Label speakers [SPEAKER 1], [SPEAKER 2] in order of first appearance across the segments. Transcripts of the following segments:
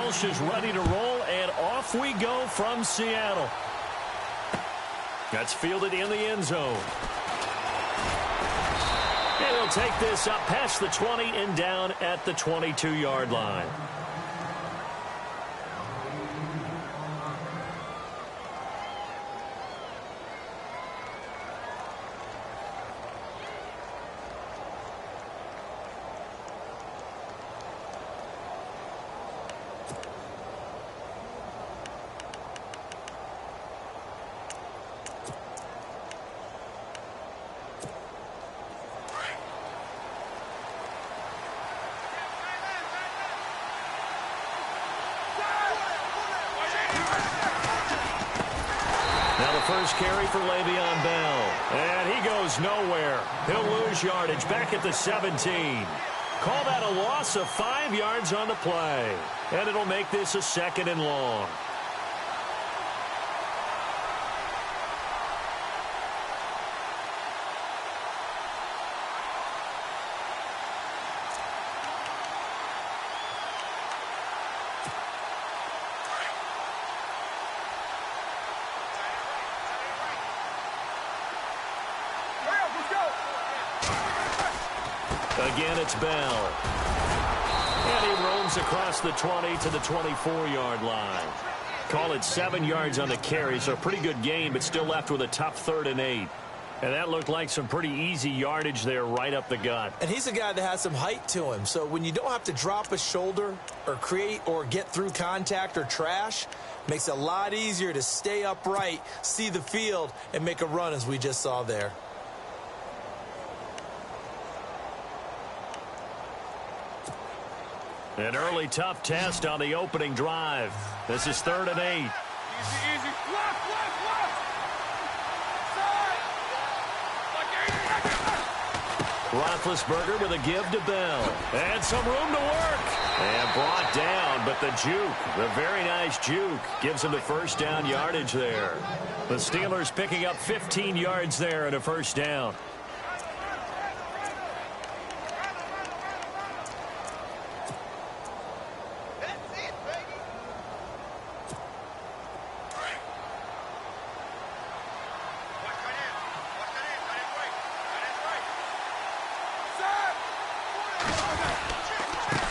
[SPEAKER 1] Bell's just ready to roll, and off we go from Seattle. That's fielded in the end zone. And he'll take this up past the 20 and down at the 22-yard line. First carry for Le'Veon Bell. And he goes nowhere. He'll lose yardage back at the 17. Call that a loss of 5 yards on the play. And it'll make this a 2nd and long. Again, it's Bell. And he roams across the 20 to the 24-yard line. Call it 7 yards on the carry, so a pretty good gain, but still left with a tough 3rd and 8. And that looked like some pretty easy yardage there right up the gut.
[SPEAKER 2] And he's a guy that has some height to him, so when you don't have to drop a shoulder or create or get through contact or trash, makes it a lot easier to stay upright, see the field, and make a run as we just saw there.
[SPEAKER 1] An early tough test on the opening drive. This is 3rd and 8.
[SPEAKER 3] Easy, easy. Left.
[SPEAKER 1] Roethlisberger with a give to Bell. And some room to work. And brought down, but the juke, the very nice juke, gives him the first down yardage there. The Steelers picking up 15 yards there and a first down.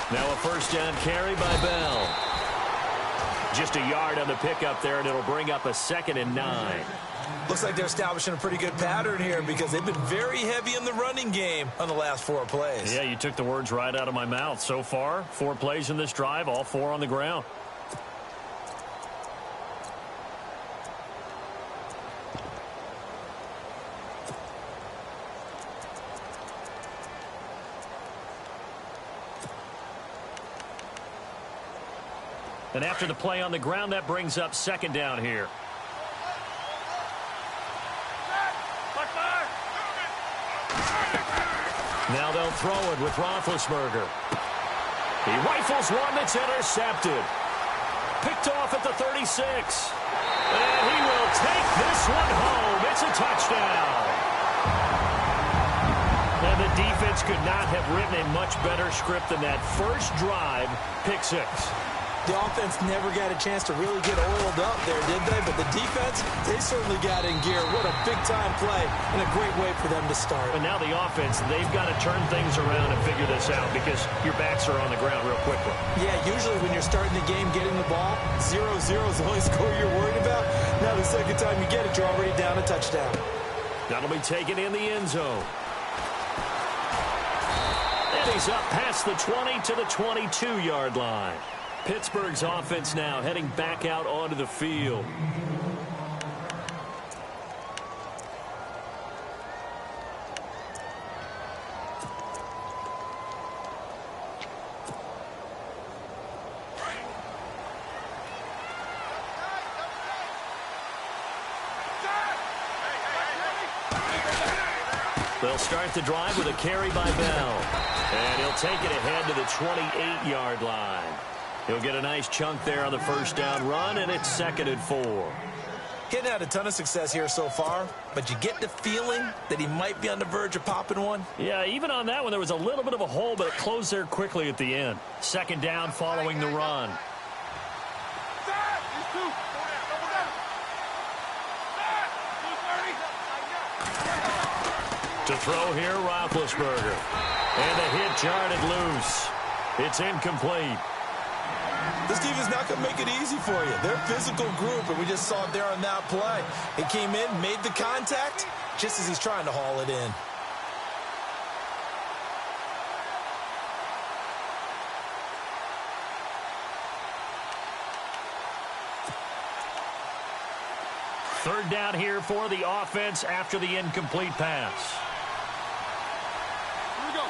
[SPEAKER 1] Now a first down carry by Bell. Just a yard on the pickup there, and it'll bring up a 2nd and 9.
[SPEAKER 2] Looks like they're establishing a pretty good pattern here because they've been very heavy in the running game on the last 4 plays.
[SPEAKER 1] Yeah, you took the words right out of my mouth. So far, 4 plays in this drive, all 4 on the ground. And after the play on the ground, that brings up 2nd down here. Now they'll throw it with Roethlisberger. He rifles one that's intercepted. Picked off at the 36. And he will take this one home. It's a touchdown. And the defense could not have written a much better script than that first drive, pick 6.
[SPEAKER 2] The offense never got a chance to really get oiled up there, did they? But the defense, they certainly got in gear. What a big-time play and a great way for them to start.
[SPEAKER 1] And now the offense, they've got to turn things around and figure this out because your backs are on the ground real quickly.
[SPEAKER 2] Yeah, usually when you're starting the game, getting the ball, 0-0 is the only score you're worried about. Now the second time you get it, you're already down a touchdown.
[SPEAKER 1] That'll be taken in the end zone. And he's up past the 20 to the 22-yard line. Pittsburgh's offense now heading back out onto the field. They'll start the drive with a carry by Bell. And he'll take it ahead to the 28-yard line. He'll get a nice chunk there on the first down run, and it's 2nd and 4.
[SPEAKER 2] Getting had a ton of success here so far, but you get the feeling that he might be on the verge of popping one.
[SPEAKER 1] Yeah, even on that one, there was a little bit of a hole, but it closed there quickly at the end. 2nd down following the run. throw here, Roethlisberger. And the hit jarred it loose. It's incomplete.
[SPEAKER 2] This defense is not going to make it easy for you. They're a physical group, and we just saw it there on that play. He came in, made the contact, just as he's trying to haul it in.
[SPEAKER 1] Third down here for the offense after the incomplete pass.
[SPEAKER 3] Here we go.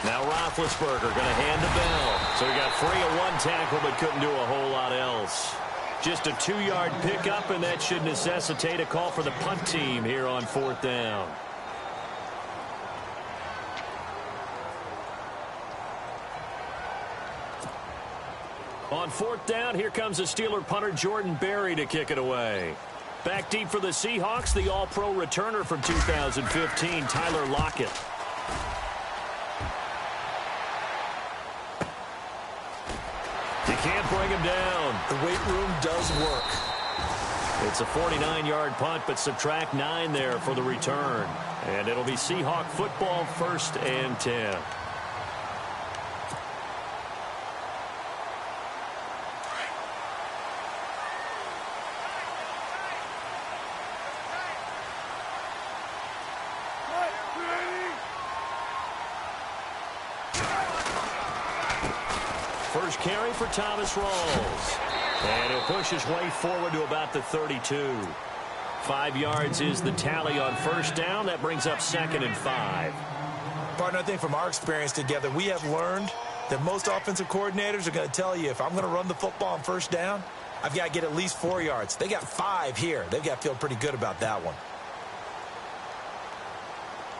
[SPEAKER 1] Now Roethlisberger going to hand the bell. So he got free of one tackle but couldn't do a whole lot else. Just a 2-yard pickup, and that should necessitate a call for the punt team here on 4th down. On 4th down, here comes the Steeler punter Jordan Berry to kick it away. Back deep for the Seahawks, the All-Pro returner from 2015, Tyler Lockett. You can't bring him down.
[SPEAKER 2] The weight room does work.
[SPEAKER 1] It's a 49-yard punt, but subtract 9 there for the return. And it'll be Seahawk football, 1st and 10. First carry for Thomas Rawls. And he'll push his way forward to about the 32. 5 yards is the tally on 1st down. That brings up 2nd and 5.
[SPEAKER 2] Partner, I think from our experience together, we have learned that most offensive coordinators are going to tell you, if I'm going to run the football on 1st down, I've got to get at least 4 yards. They got 5 here. They've got to feel pretty good about that one.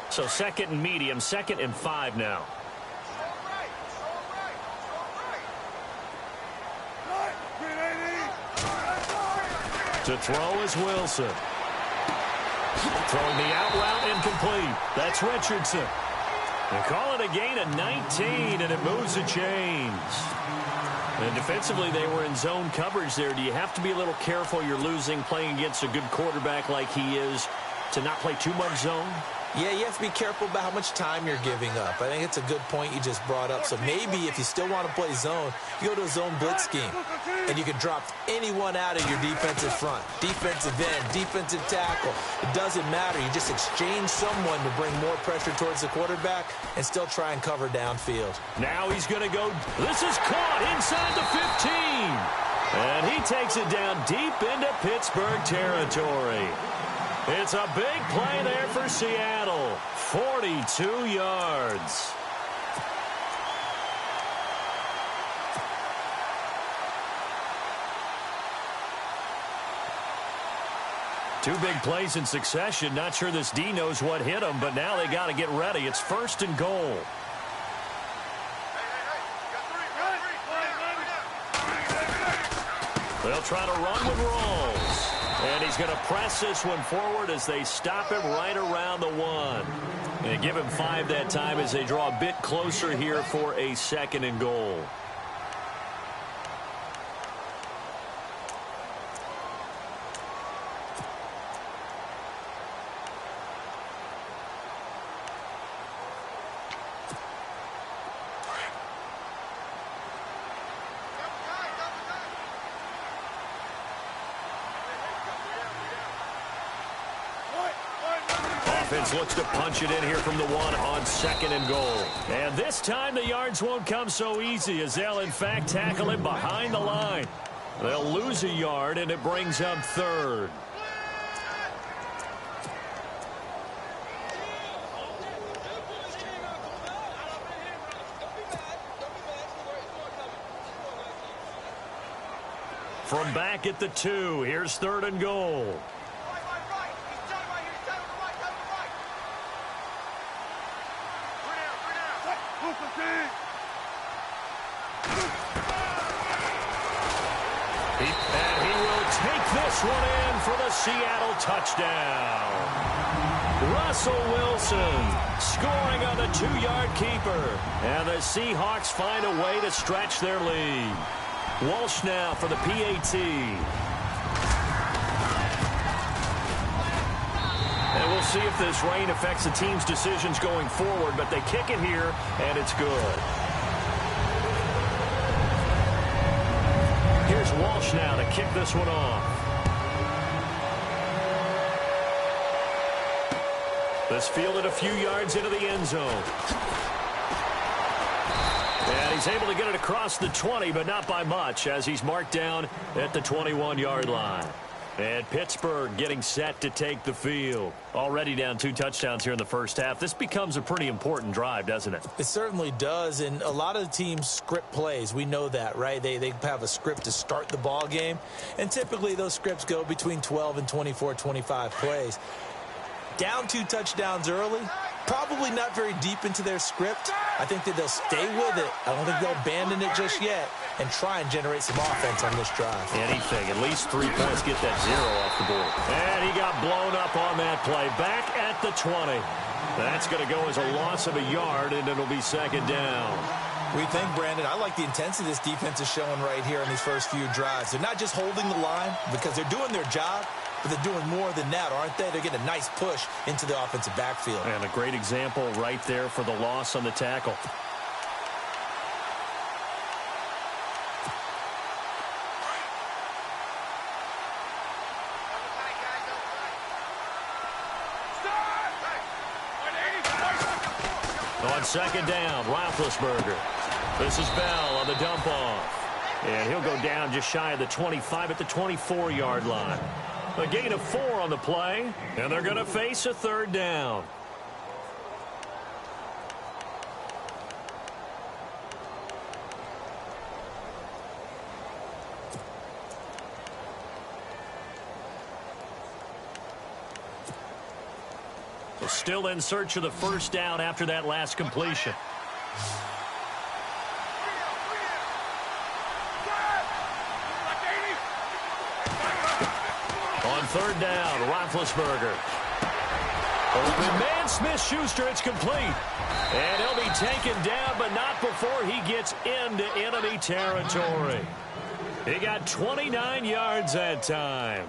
[SPEAKER 1] So 2nd and medium, 2nd and 5 now. To throw is Wilson. Throwing the out route incomplete. That's Richardson. They call it a gain of 19, and it moves the chains. And defensively, they were in zone coverage there. Do you have to be a little careful you're losing playing against a good quarterback like he is to not play too much zone?
[SPEAKER 2] Yeah, you have to be careful about how much time you're giving up. I think it's a good point you just brought up. So maybe if you still want to play zone, you go to a zone blitz scheme. And you can drop anyone out of your defensive front. Defensive end, defensive tackle. It doesn't matter. You just exchange someone to bring more pressure towards the quarterback and still try and cover downfield.
[SPEAKER 1] Now he's going to go. This is caught inside the 15. And he takes it down deep into Pittsburgh territory. It's a big play there for Seattle. 42 yards. Two big plays in succession. Not sure this D knows what hit him, but now they got to get ready. It's 1st and goal. They'll try to run with Rawls. And he's going to press this one forward as they stop him right around the 1. And give him 5 that time as they draw a bit closer here for a 2nd and goal. Offense looks to punch it in here from the 1 on 2nd and goal. And this time the yards won't come so easy as they'll in fact tackle him behind the line. They'll lose a yard and it brings up 3rd. From back at the 2, here's 3rd and goal. And he will take this one in for the Seattle touchdown. Russell Wilson scoring on the 2-yard keeper. And the Seahawks find a way to stretch their lead. Walsh now for the PAT. We'll see if this rain affects the team's decisions going forward, but they kick it here, and it's good. Here's Walsh now to kick this one off. This fielded a few yards into the end zone. And he's able to get it across the 20, but not by much, as he's marked down at the 21-yard line. And Pittsburgh getting set to take the field. Already down 2 touchdowns here in the first half. This becomes a pretty important drive, doesn't it?
[SPEAKER 2] It certainly does, and a lot of the teams script plays. We know that, right? They have a script to start the ball game, and typically those scripts go between 12 and 24, 25 plays. Down 2 touchdowns early, probably not very deep into their script. I think that they'll stay with it. I don't think they'll abandon it just yet and try and generate some offense on this drive.
[SPEAKER 1] Anything, at least 3 points, get that 0 off the board. And he got blown up on that play. Back at the 20. That's going to go as a loss of a yard, and it'll be second down.
[SPEAKER 2] We think, Brandon, I like the intensity this defense is showing right here in these first few drives. They're not just holding the line because they're doing their job, but they're doing more than that, aren't they? They're getting a nice push into the offensive backfield.
[SPEAKER 1] And a great example right there for the loss on the tackle. On second down, Roethlisberger. This is Bell on the dump off. And he'll go down just shy of the 25 at the 24-yard line. A gain of 4 on the play, and they're going to face a third down. So still in search of the first down after that last completion. On third down, Roethlisberger. Open man, Smith-Schuster, it's complete. And he'll be taken down, but not before he gets into enemy territory. He got 29 yards that time.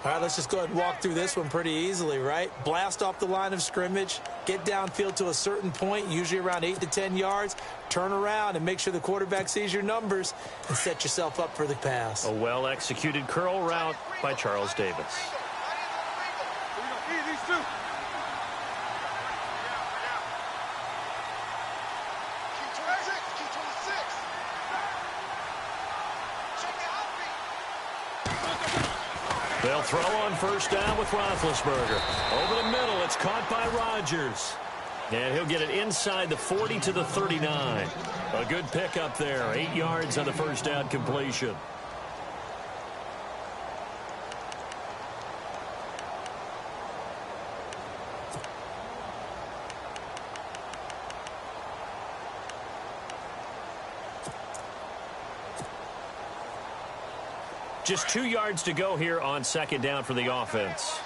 [SPEAKER 2] All right, let's just go ahead and walk through this one pretty easily, right? Blast off the line of scrimmage, get downfield to a certain point, usually around 8 to 10 yards, turn around and make sure the quarterback sees your numbers and set yourself up for the pass.
[SPEAKER 1] A well-executed curl route by Charles Davis. They'll throw on first down with Roethlisberger. Over the middle, it's caught by Rodgers. And he'll get it inside the 40 to the 39. A good pickup there. 8 yards on the first down completion. Just 2 yards to go here on second down for the offense.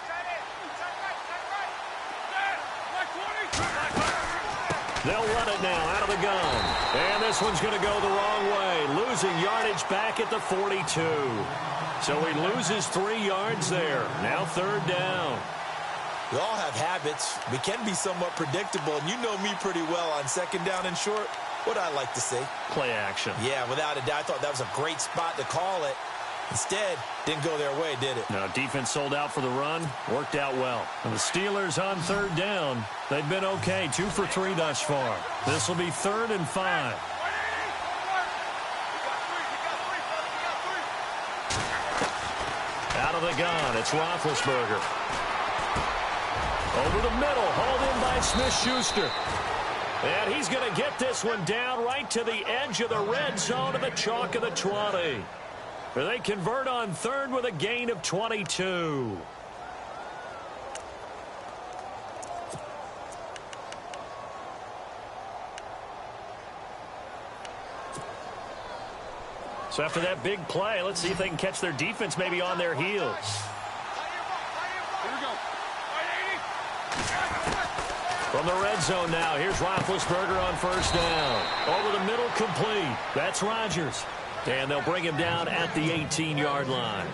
[SPEAKER 1] They'll run it now out of the gun. And this one's going to go the wrong way. Losing yardage back at the 42. So he loses 3 yards there. Now third down.
[SPEAKER 2] We all have habits. We can be somewhat predictable, and you know me pretty well on second down and short. What I like to see.
[SPEAKER 1] Play action.
[SPEAKER 2] Yeah, without a doubt. I thought that was a great spot to call it. Instead, didn't go their way, did it?
[SPEAKER 1] No, defense sold out for the run. Worked out well. And the Steelers on third down. They've been okay. 2 for 3 thus far. This will be 3rd and 5. Out of the gun, it's Roethlisberger. Over the middle, hauled in by Smith-Schuster. And he's going to get this one down right to the edge of the red zone of the chalk of the 20. They convert on third with a gain of 22. So after that big play, let's see if they can catch their defense maybe on their heels.
[SPEAKER 3] Here we go.
[SPEAKER 1] From the red zone now, here's Roethlisberger on first down. Over the middle, complete. That's Rodgers. And they'll bring him down at the 18-yard line.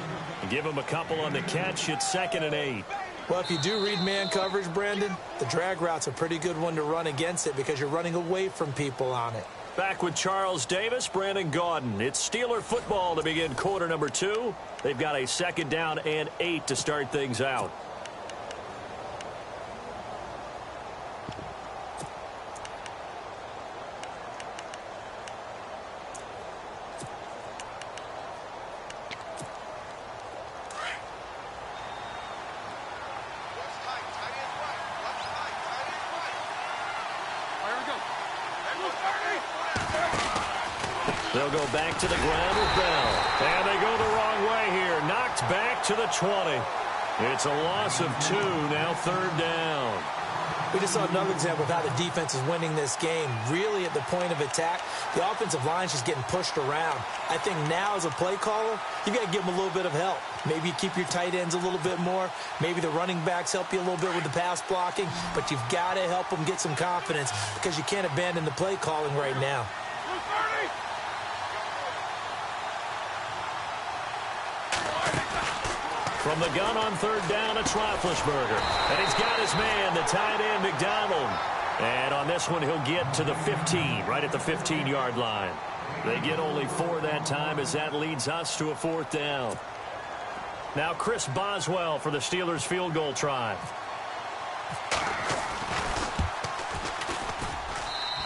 [SPEAKER 1] And give him a couple on the catch. It's 2nd and 8.
[SPEAKER 2] Well, if you do read man coverage, Brandon, the drag route's a pretty good one to run against it because you're running away from people on it.
[SPEAKER 1] Back with Charles Davis, Brandon Gaudin. It's Steeler football to begin quarter number 2. They've got a 2nd down and 8 to start things out. They'll go back to the ground with Bell. And they go the wrong way here. Knocked back to the 20. It's a loss of 2, now 3rd down.
[SPEAKER 2] We just saw another example of how the defense is winning this game. Really at the point of attack, the offensive line's just getting pushed around. I think now as a play caller, you got to give them a little bit of help. Maybe you keep your tight ends a little bit more. Maybe the running backs help you a little bit with the pass blocking. But you've got to help them get some confidence because you can't abandon the play calling right now.
[SPEAKER 1] From the gun on 3rd down, it's Roethlisberger. And he's got his man, the tight end, McDonald. And on this one, he'll get to the 15, right at the 15-yard line. They get only 4 that time as that leads us to a 4th down. Now Chris Boswell for the Steelers field goal try.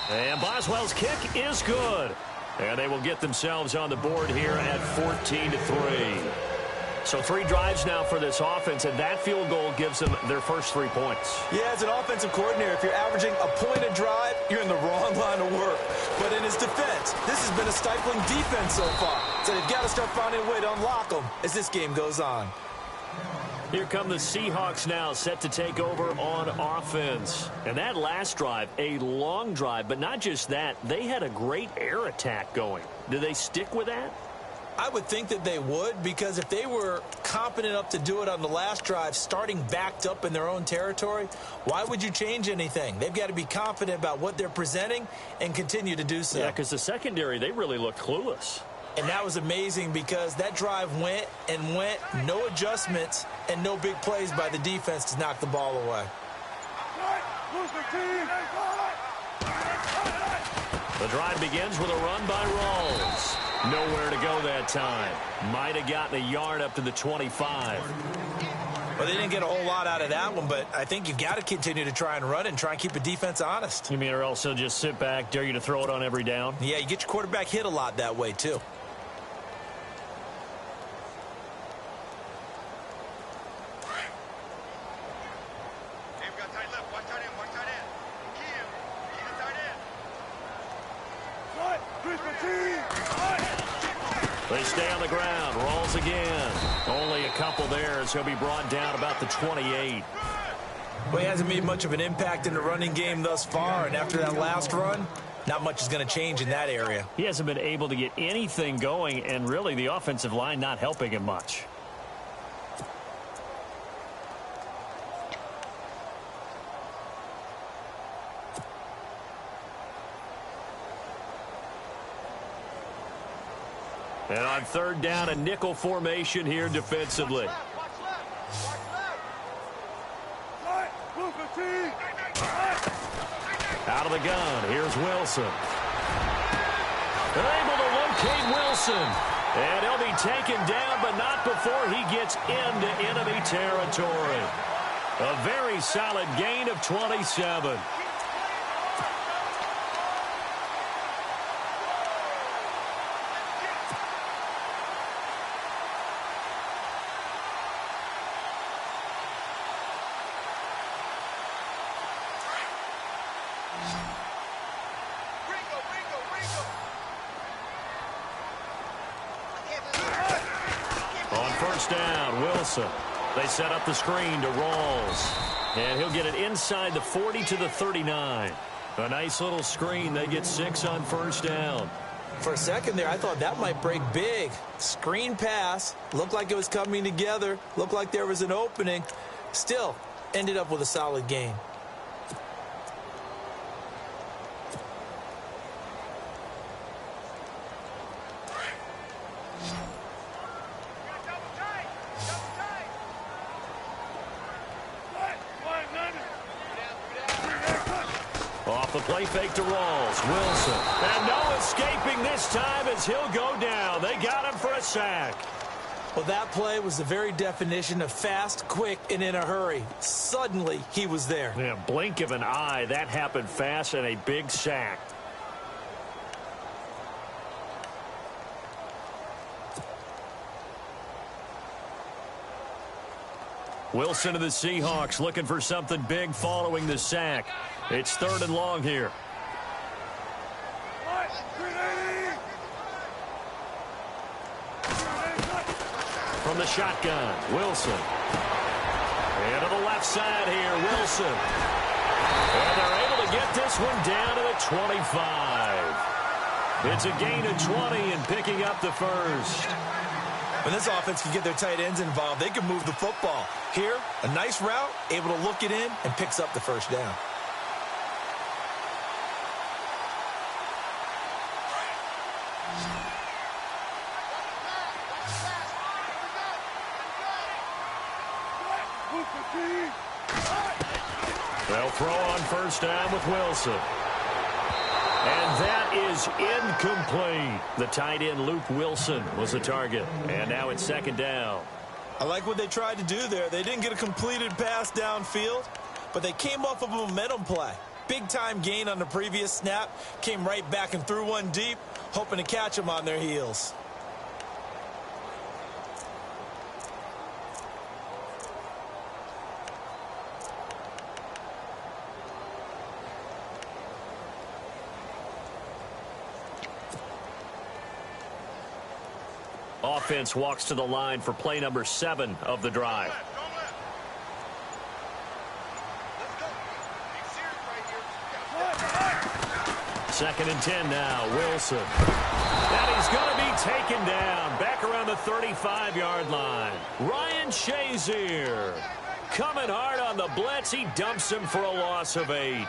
[SPEAKER 1] And Boswell's kick is good. And they will get themselves on the board here at 14-3. So 3 drives now for this offense, and that field goal gives them their first 3 points.
[SPEAKER 2] Yeah, as an offensive coordinator, if you're averaging a point a drive, you're in the wrong line of work. But in his defense, this has been a stifling defense so far. So they've got to start finding a way to unlock them as this game goes on.
[SPEAKER 1] Here come the Seahawks now, set to take over on offense. And that last drive, a long drive, but not just that. They had a great air attack going. Do they stick with that?
[SPEAKER 2] I would think that they would, because if they were competent enough to do it on the last drive, starting backed up in their own territory, why would you change anything? They've got to be confident about what they're presenting and continue to do so.
[SPEAKER 1] Yeah, because the secondary, they really looked clueless.
[SPEAKER 2] And that was amazing because that drive went and went, no adjustments, and no big plays by the defense to knock the ball away.
[SPEAKER 1] The drive begins with a run by Rawls. Nowhere to go that time. Might have gotten a yard up to the 25.
[SPEAKER 2] Well, they didn't get a whole lot out of that one, but I think you've got to continue to try and run and try and keep the defense honest.
[SPEAKER 1] You mean, or else they'll just sit back, dare you to throw it on every down?
[SPEAKER 2] Yeah, you get your quarterback hit a lot that way, too.
[SPEAKER 1] They stay on the ground. Rawls again. Only a couple there as he'll be brought down about the 28.
[SPEAKER 2] Well, he hasn't made much of an impact in the running game thus far, and after that last run, not much is going to change in that area.
[SPEAKER 1] He hasn't been able to get anything going, and really the offensive line not helping him much. And on 3rd down, a nickel formation here defensively. Out of the gun, here's Wilson. They're able to locate Wilson. And he'll be taken down, but not before he gets into enemy territory. A very solid gain of 27. On 1st down, Wilson. They set up the screen to Rawls. And he'll get it inside the 40 to the 39. A nice little screen. They get 6 on 1st down.
[SPEAKER 2] For a second there, I thought that might break big. Screen pass. Looked like it was coming together. Looked like there was an opening. Still, ended up with a solid gain.
[SPEAKER 1] the play fake to Rawls. Wilson. And no escaping this time as he'll go down. They got him for a sack.
[SPEAKER 2] Well, that play was the very definition of fast, quick, and in a hurry. Suddenly, he was there.
[SPEAKER 1] Yeah, blink of an eye. That happened fast and a big sack. Wilson of the Seahawks looking for something big following the sack. It's 3rd and long here. From the shotgun, Wilson. And to the left side here, Wilson. And they're able to get this one down to the 25. It's a gain of 20 and picking up the first.
[SPEAKER 2] When this offense can get their tight ends involved, they can move the football. Here, a nice route, able to look it in, and picks up the first down.
[SPEAKER 1] They'll throw on first down with Wilson. And that is incomplete. The tight end, Luke Wilson, was the target. And now it's 2nd down.
[SPEAKER 2] I like what they tried to do there. They didn't get a completed pass downfield, but they came off of a momentum play. Big-time gain on the previous snap. Came right back and threw one deep, hoping to catch them on their heels.
[SPEAKER 1] Offense walks to the line for play number 7 of the drive. Second and 10 now. Wilson. And he's going to be taken down. Back around the 35-yard line. Ryan Shazier. Coming hard on the blitz. He dumps him for a loss of 8.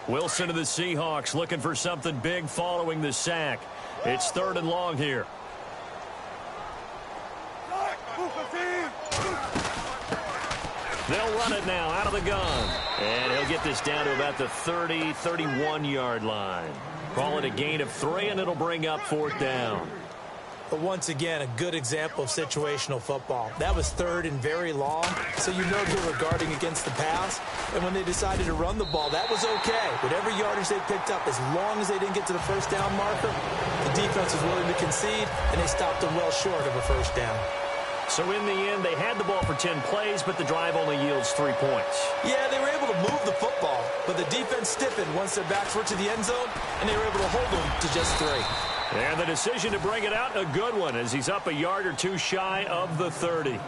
[SPEAKER 1] Wilson of the Seahawks looking for something big following the sack. It's 3rd and long here. They'll run it now out of the gun. And he'll get this down to about the 30, 31-yard line. Call it a gain of 3, and it'll bring up 4th down.
[SPEAKER 2] But once again, a good example of situational football. That was 3rd and very long, so you know they were guarding against the pass. And when they decided to run the ball, that was okay. Whatever yardage they picked up, as long as they didn't get to the first down marker, the defense was willing to concede, and they stopped them well short of a first down.
[SPEAKER 1] So in the end, they had the ball for 10 plays, but the drive only yields 3 points.
[SPEAKER 2] Yeah, they were able to move the football, but the defense stiffened once their backs were to the end zone, and they were able to hold them to just 3.
[SPEAKER 1] And the decision to bring it out, a good one, as he's up a yard or 2 shy of the 30.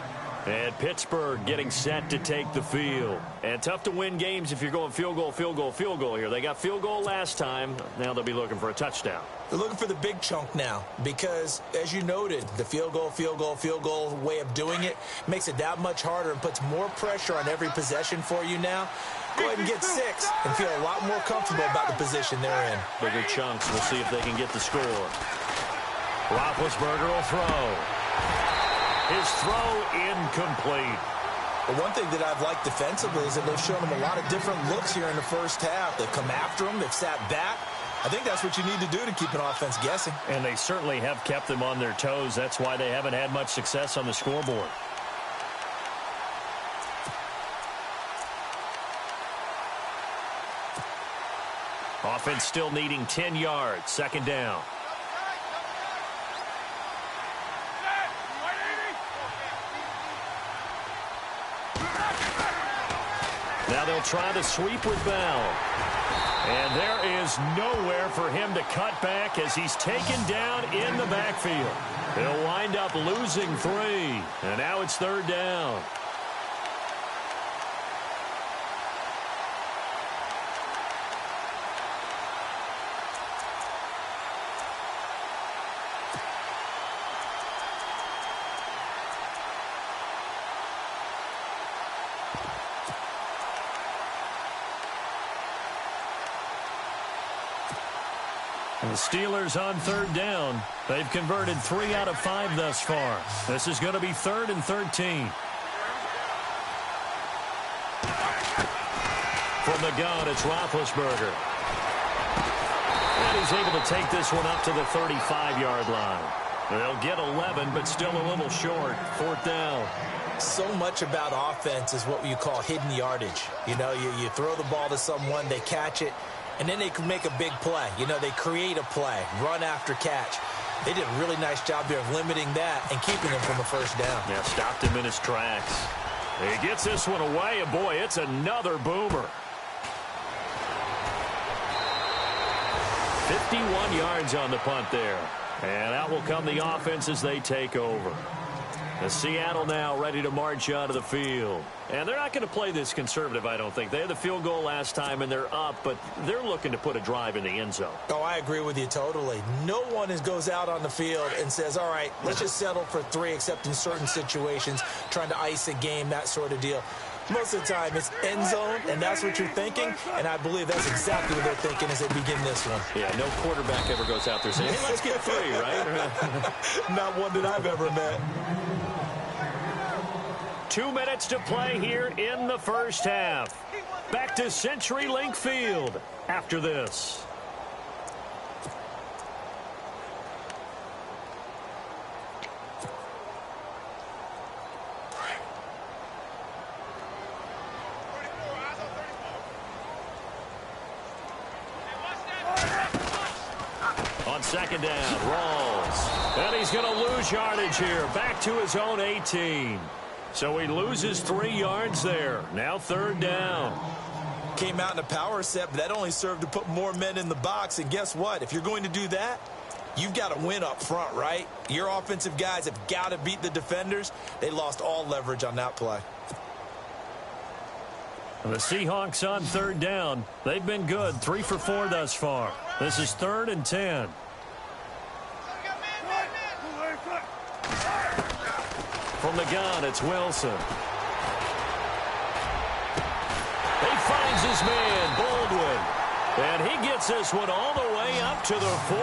[SPEAKER 1] And Pittsburgh getting set to take the field. And tough to win games if you're going field goal, field goal, field goal here. They got field goal last time. Now they'll be looking for a touchdown.
[SPEAKER 2] They're looking for the big chunk now because, as you noted, the field goal way of doing it makes it that much harder and puts more pressure on every possession for you now. Go ahead and get 6 and feel a lot more comfortable about the position they're in.
[SPEAKER 1] Bigger chunks. We'll see if they can get the score. Roethlisberger will throw. His throw incomplete.
[SPEAKER 2] But one thing that I've liked defensively is that they've shown them a lot of different looks here in the first half. They've come after them. They've sat back. I think that's what you need to do to keep an offense guessing.
[SPEAKER 1] And they certainly have kept them on their toes. That's why they haven't had much success on the scoreboard. Offense still needing 10 yards. 2nd down. Now they'll try to sweep with Bell. And there is nowhere for him to cut back as he's taken down in the backfield. He'll wind up losing 3. And now it's 3rd down. And the Steelers on third down. They've converted 3 out of 5 thus far. This is going to be 3rd and 13. From the gun, it's Roethlisberger. And he's able to take this one up to the 35-yard line. They'll get 11, but still a little short. 4th down.
[SPEAKER 2] So much about offense is what you call hidden yardage. You know, you throw the ball to someone, they catch it, and then they can make a big play. You know, they create a play, run after catch. They did a really nice job here of limiting that and keeping him from a first down.
[SPEAKER 1] Yeah, stopped him in his tracks. He gets this one away, and boy, it's another boomer. 51 yards on the punt there. And out will come the offense as they take over. The Seattle now ready to march out of the field. And they're not going to play this conservative, I don't think. They had the field goal last time, and they're up, but they're looking to put a drive in the end zone.
[SPEAKER 2] Oh, I agree with you totally. No one goes out on the field and says, all right, let's just settle for 3, except in certain situations, trying to ice a game, that sort of deal. Most of the time, it's end zone, and that's what you're thinking, and I believe that's exactly what they're thinking as they begin this one.
[SPEAKER 1] Yeah, no quarterback ever goes out there saying, hey, let's get 3, right?
[SPEAKER 2] Not one that I've ever met.
[SPEAKER 1] 2 minutes to play here in the first half. Back to CenturyLink Field after this. On second down, Rawls. And he's going to lose yardage here. Back to his own 18. So he loses 3 yards there. Now 3rd down.
[SPEAKER 2] Came out in a power set, but that only served to put more men in the box. And guess what? If you're going to do that, you've got to win up front, right? Your offensive guys have got to beat the defenders. They lost all leverage on that play.
[SPEAKER 1] The Seahawks on 3rd down. They've been good. 3 for 4 thus far. This is 3rd and 10. From the gun, it's Wilson. He finds his man, Baldwin. And he gets this one all the way up to the 40.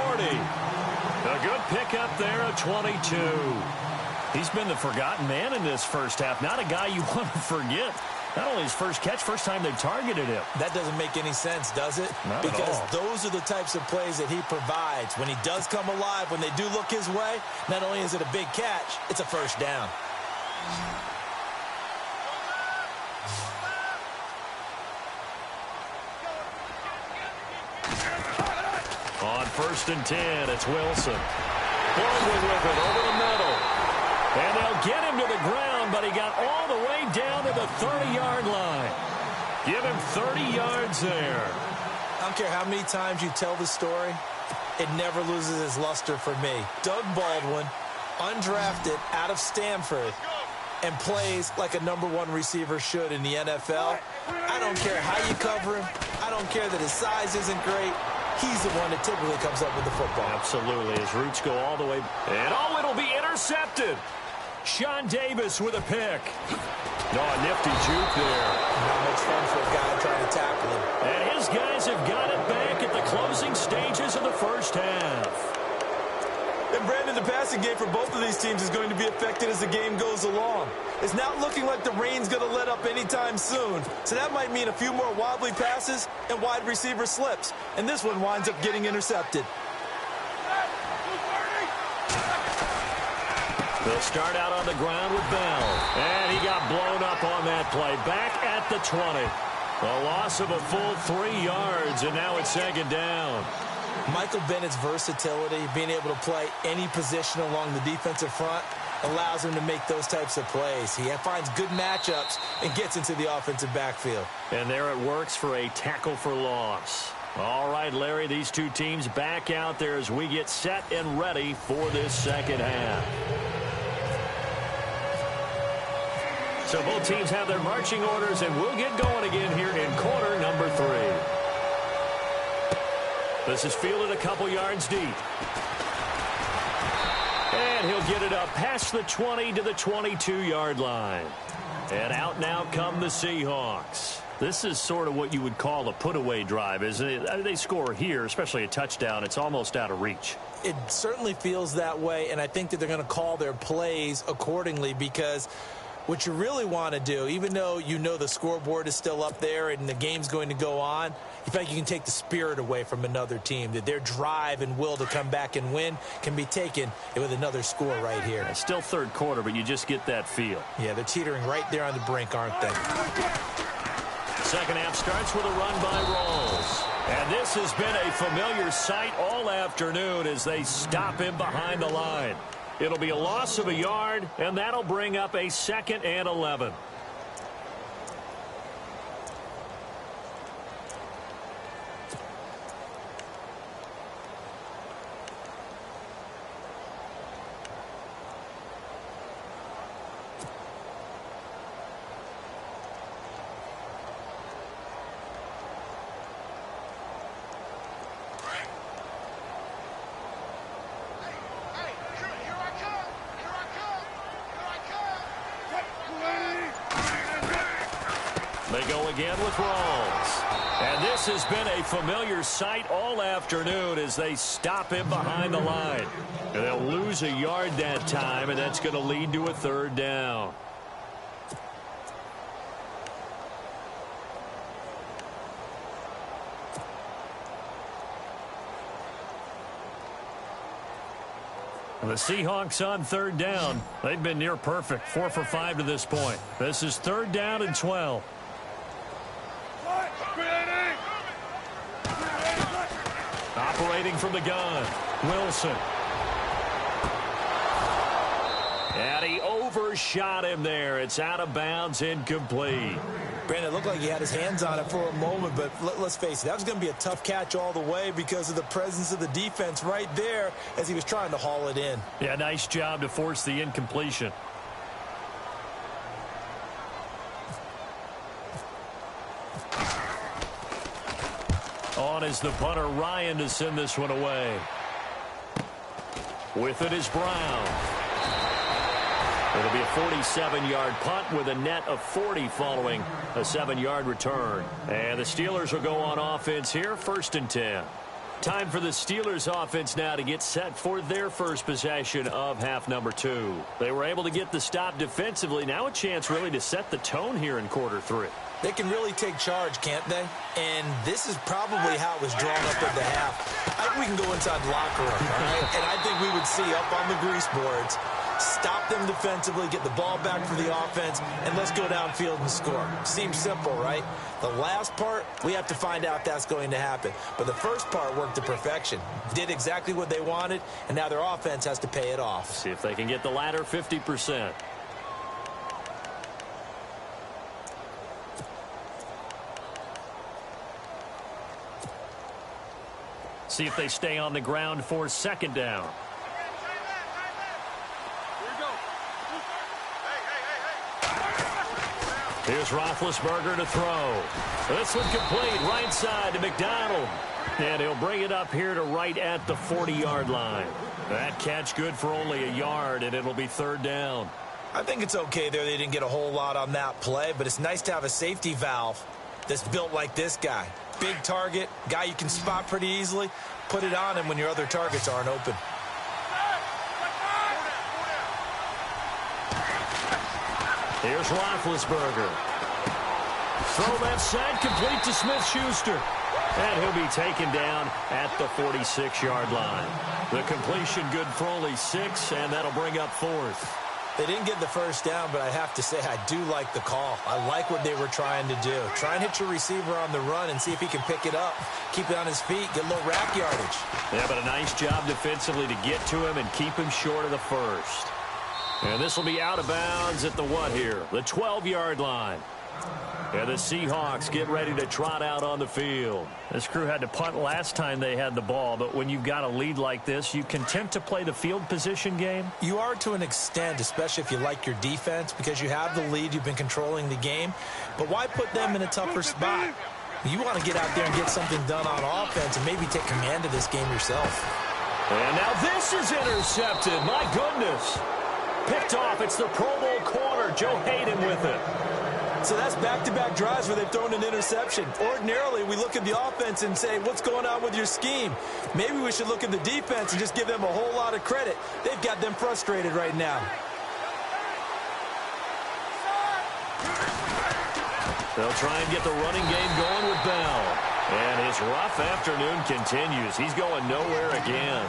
[SPEAKER 1] A good pickup there at 22. He's been the forgotten man in this first half. Not a guy you want to forget. Not only his first catch, first time they targeted him.
[SPEAKER 2] That doesn't make any sense, does it?
[SPEAKER 1] Not
[SPEAKER 2] because
[SPEAKER 1] at all.
[SPEAKER 2] Those are the types of plays that he provides. When he does come alive, when they do look his way, not only is it a big catch, it's a first down.
[SPEAKER 1] On 1st and 10, it's Wilson. Baldwin with it over the middle. And they'll get him to the ground, but he got all the way down to the 30-yard line. Give him 30 yards there.
[SPEAKER 2] I don't care how many times you tell the story, it never loses its luster for me. Doug Baldwin, undrafted out of Stanford, and plays like a #1 receiver should in the NFL. I don't care how you cover him. I don't care that his size isn't great. He's the one that typically comes up with the football.
[SPEAKER 1] Absolutely. His roots go all the way. And oh, it'll be intercepted. Sean Davis with a pick. No, a nifty juke there.
[SPEAKER 2] Not much fun for a guy trying to tackle him.
[SPEAKER 1] And his guys have got it back at the closing stages of the first half.
[SPEAKER 2] And Brandon, the passing game for both of these teams is going to be affected as the game goes along. It's not looking like the rain's going to let up anytime soon. So that might mean a few more wobbly passes and wide receiver slips. And this one winds up getting intercepted.
[SPEAKER 1] They'll start out on the ground with Bell. And he got blown up on that play. Back at the 20. A loss of a full 3 yards, and now it's 2nd down.
[SPEAKER 2] Michael Bennett's versatility, being able to play any position along the defensive front, allows him to make those types of plays. He finds good matchups and gets into the offensive backfield.
[SPEAKER 1] And there it works for a tackle for loss. All right, Larry, these two teams back out there as we get set and ready for this second half. So both teams have their marching orders, and we'll get going again here in quarter number 3. This is fielded a couple yards deep. And he'll get it up past the 20 to the 22-yard line. And out now come the Seahawks. This is sort of what you would call a put-away drive, isn't it? I mean, they score here, especially a touchdown. It's almost out of reach.
[SPEAKER 2] It certainly feels that way, and I think that they're going to call their plays accordingly, because what you really want to do, even though you know the scoreboard is still up there and the game's going to go on, you think you can take the spirit away from another team, that their drive and will to come back and win can be taken with another score right here.
[SPEAKER 1] It's still third quarter, but you just get that feel.
[SPEAKER 2] Yeah, they're teetering right there on the brink, aren't they?
[SPEAKER 1] Second half starts with a run by Rawls. And this has been a familiar sight all afternoon as they stop him behind the line. It'll be a loss of a yard, and that'll bring up a 2nd and 11. They go again with Rawls. And this has been a familiar sight all afternoon as they stop him behind the line. And they'll lose a yard that time, and that's going to lead to a 3rd down. The Seahawks on 3rd down. They've been near perfect, 4 for 5 to this point. This is 3rd down and 12. Operating from the gun, Wilson. And he overshot him there. It's out of bounds, incomplete.
[SPEAKER 2] Brandon, it looked like he had his hands on it for a moment, but let's face it, that was going to be a tough catch all the way because of the presence of the defense right there as he was trying to haul it in.
[SPEAKER 1] Yeah, nice job to force the incompletion. On is the punter, Ryan, to send this one away. With it is Brown. It'll be a 47-yard punt with a net of 40 following a 7-yard return. And the Steelers will go on offense here, 1st and 10. Time for the Steelers offense now to get set for their first possession of half number 2. They were able to get the stop defensively. Now a chance really to set the tone here in quarter 3.
[SPEAKER 2] They can really take charge, can't they? And this is probably how it was drawn up at the half. I think we can go inside the locker room, all right? And I think we would see up on the grease boards, stop them defensively, get the ball back for the offense, and let's go downfield and score. Seems simple, right? The last part, we have to find out if that's going to happen. But the first part worked to perfection. Did exactly what they wanted, and now their offense has to pay it off.
[SPEAKER 1] See if they can get the latter 50%. See if they stay on the ground for 2nd down. Here's Roethlisberger to throw. This one complete, right side to McDonald. And he'll bring it up here to right at the 40-yard line. That catch good for only a yard, and it'll be 3rd down.
[SPEAKER 2] I think it's okay there. They didn't get a whole lot on that play, but it's nice to have a safety valve that's built like this guy. Big target, guy you can spot pretty easily. Put it on him when your other targets aren't open.
[SPEAKER 1] Here's Roethlisberger. Throw left side, complete to Smith-Schuster. And he'll be taken down at the 46-yard line. The completion good for only 6, and that'll bring up 4th.
[SPEAKER 2] They didn't get the first down, but I have to say I do like the call. I like what they were trying to do. Try and hit your receiver on the run and see if he can pick it up. Keep it on his feet, get a little rack yardage.
[SPEAKER 1] Yeah, but a nice job defensively to get to him and keep him short of the first. And this will be out of bounds at the what here? The 12-yard line. And the Seahawks get ready to trot out on the field. This crew had to punt last time they had the ball, but when you've got a lead like this, you content to play the field position game?
[SPEAKER 2] You are to an extent, especially if you like your defense, because you have the lead, you've been controlling the game. But why put them in a tougher spot? You want to get out there and get something done on offense and maybe take command of this game yourself.
[SPEAKER 1] And now this is intercepted. My goodness. Picked off. It's the Pro Bowl corner, Joe Hayden, with it.
[SPEAKER 2] So that's back-to-back drives where they've thrown an interception. Ordinarily, we look at the offense and say, what's going on with your scheme? Maybe we should look at the defense and just give them a whole lot of credit. They've got them frustrated right now.
[SPEAKER 1] They'll try and get the running game going with Bell. And his rough afternoon continues. He's going nowhere again.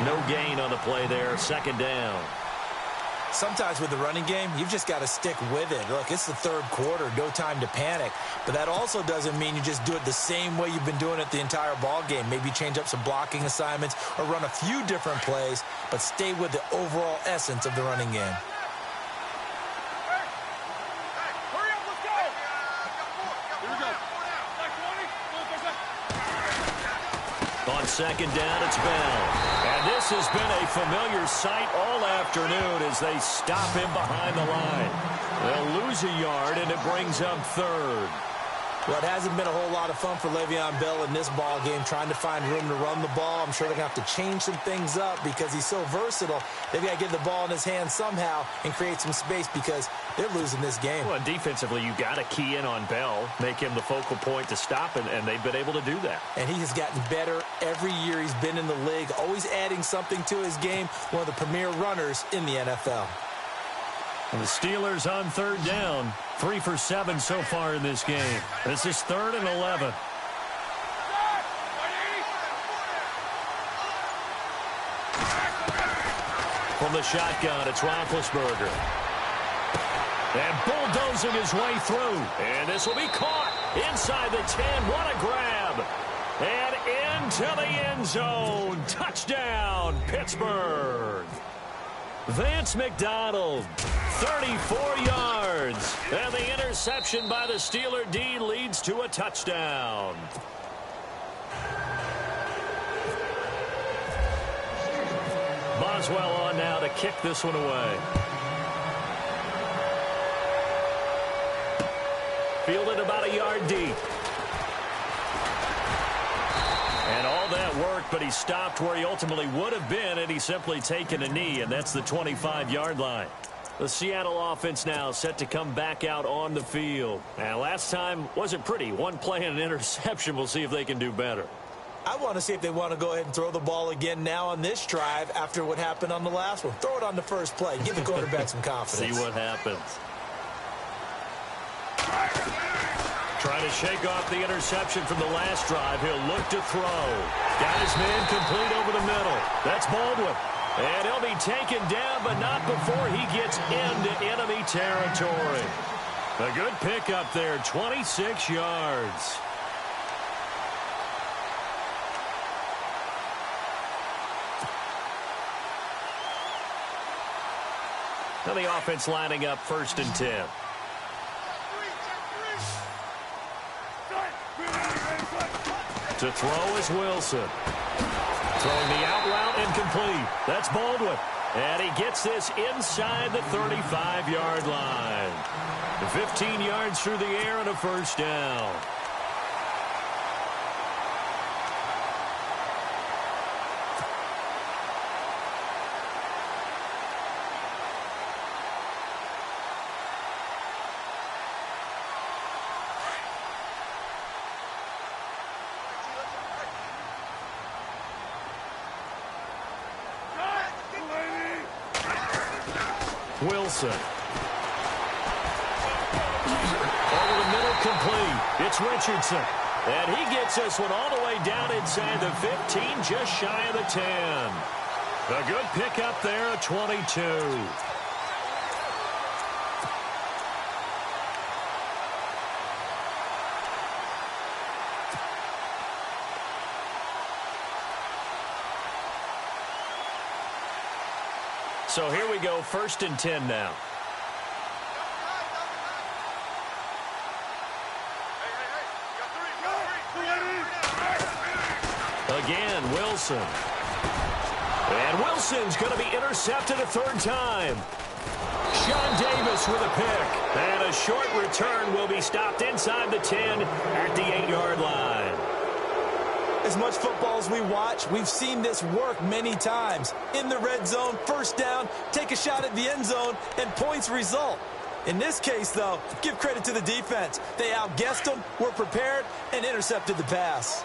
[SPEAKER 1] No gain on the play there. Second down.
[SPEAKER 2] Sometimes with the running game, you've just got to stick with it. Look, it's the third quarter, no time to panic. But that also doesn't mean you just do it the same way you've been doing it the entire ball game. Maybe change up some blocking assignments or run a few different plays, but stay with the overall essence of the running game.
[SPEAKER 1] On second down, it's Bell. And this has been a familiar sight all afternoon as they stop him behind the line. They'll lose a yard, and it brings up third.
[SPEAKER 2] Well, it hasn't been a whole lot of fun for Le'Veon Bell in this ball game, trying to find room to run the ball. I'm sure they're going to have to change some things up because he's so versatile. They've got to get the ball in his hands somehow and create some space because they're losing this game.
[SPEAKER 1] Well, defensively, you got to key in on Bell, make him the focal point to stop, and they've been able to do that.
[SPEAKER 2] And he has gotten better every year he's been in the league, always adding something to his game, one of the premier runners in the NFL.
[SPEAKER 1] And the Steelers on third down, 3 for 7 so far in this game. This is 3rd and 11. From the shotgun, it's Roethlisberger. And bulldozing his way through. And this will be caught inside the 10. What a grab. And into the end zone. Touchdown, Pittsburgh. Vance McDonald, 34 yards. And the interception by the Steeler D leads to a touchdown. Boswell on now to kick this one away. Fielded about a yard deep. And all that worked, but he stopped where he ultimately would have been, and he's simply taken a knee, and that's the 25-yard line. The Seattle offense now set to come back out on the field. And last time wasn't pretty. One play and an interception. We'll see if they can do better.
[SPEAKER 2] I want to see if they want to go ahead and throw the ball again now on this drive after what happened on the last one. Throw it on the first play. Give the quarterback some confidence.
[SPEAKER 1] See what happens. Trying to shake off the interception from the last drive. He'll look to throw. Got his man complete over the middle. That's Baldwin. And he'll be taken down, but not before he gets into enemy territory. A good pickup there, 26 yards. Now the offense lining up 1st and 10. To throw is Wilson. Throwing the out route incomplete. That's Baldwin. And he gets this inside the 35-yard line. 15 yards through the air and a first down. Wilson. Over the middle, complete. It's Richardson. And he gets this one all the way down inside the 15, just shy of the 10. A good pickup there, a 22. So here we go, 1st and 10 now. Again, Wilson. And Wilson's going to be intercepted a 3rd time. Sean Davis with a pick. And a short return will be stopped inside the 10 at the 8-yard line.
[SPEAKER 2] As much football as we watch, we've seen this work many times. In the red zone, 1st down, take a shot at the end zone, and points result. In this case, though, give credit to the defense. They outguessed them, were prepared, and intercepted the pass.